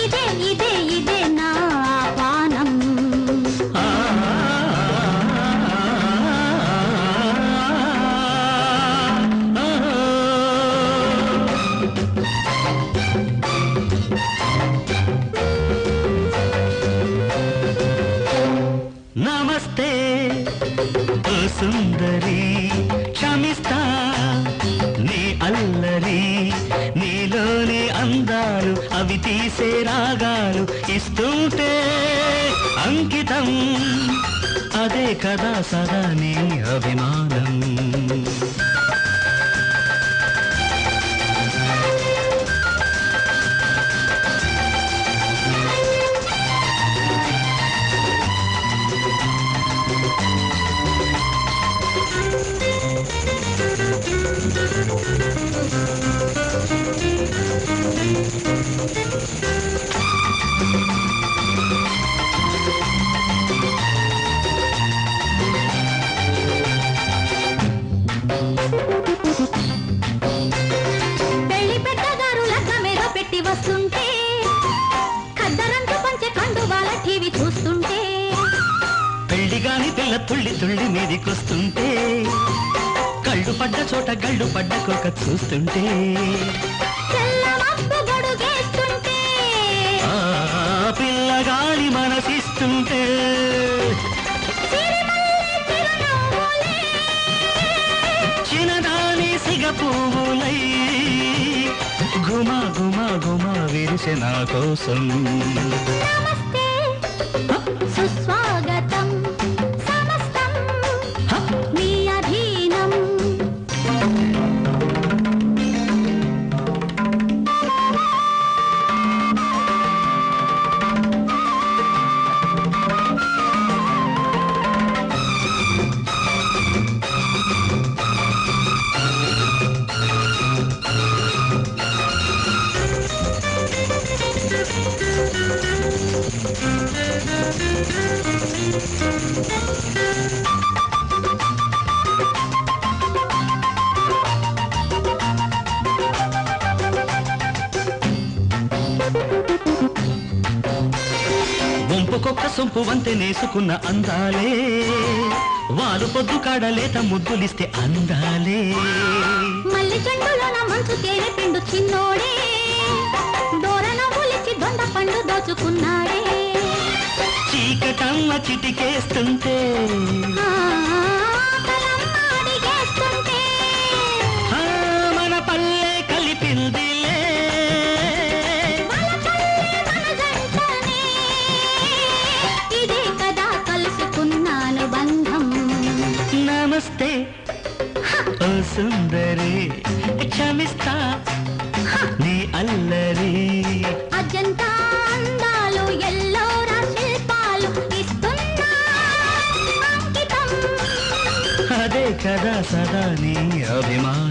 ఇదే ఇదే ఇదే నా పానం. నమస్తే ఓ సుందరి, క్షమిస్తా నీ అల్లరి, నీలోని అందాలు అవి తీసే రాగాలు ఇస్తుంటే అంకితం, అదే కదా సదా నీ అభిమానం. పెళ్లి పెట్టగారు లగ్గమేదో పెట్టి వస్తుంటే, ఖద్దరంటూ పంచె కండు వాళ్ళ టీవీ చూస్తుంటే, పెళ్లిగాని పిల్ల తుళ్ళి తుళ్ళి మీదికొస్తుంటే, కళ్ళు పడ్డ చోట గళ్ళు పడ్డ కోక చూస్తుంటే, తెల్లమబ్బు గొడుగేస్తుంటే, పిల్లగాలి మనసిస్తుంటే, చిన్నదాని సిగ పువ్వులై గుమా గుమా గుమా విరిసె నా కోసం. నమస్తే సుస్వాగతం, సమస్తం నీ అధీనం. వంపుకొక్క సొంపు వంతె నేసుకున్న అందాలే, వారు పొద్దు కాడలేత ముద్దులిస్తే అందాలే, మల్లి చెండులోన మంచు తేనె పిండు చిన్నోడే, దూరన ఒలిచి దొండ పండు దోచుకున్నాడే, చీకటమ్మ చిటికేస్తుంటే, కలమ్మ అడిగేస్తుంటే, మన పల్లె కలిపిందిలే, ఇదే కదా కలుసుకున్నాను బంధం. నమస్తే ఓ సుందరి, క్షమిస్తా నీ అల్లరి, అజంతా అందాలు ఎల్లోరా శిల్పాలు ఇస్తున్నా అంకితం, అదే కదా సదా నీ అభిమానం.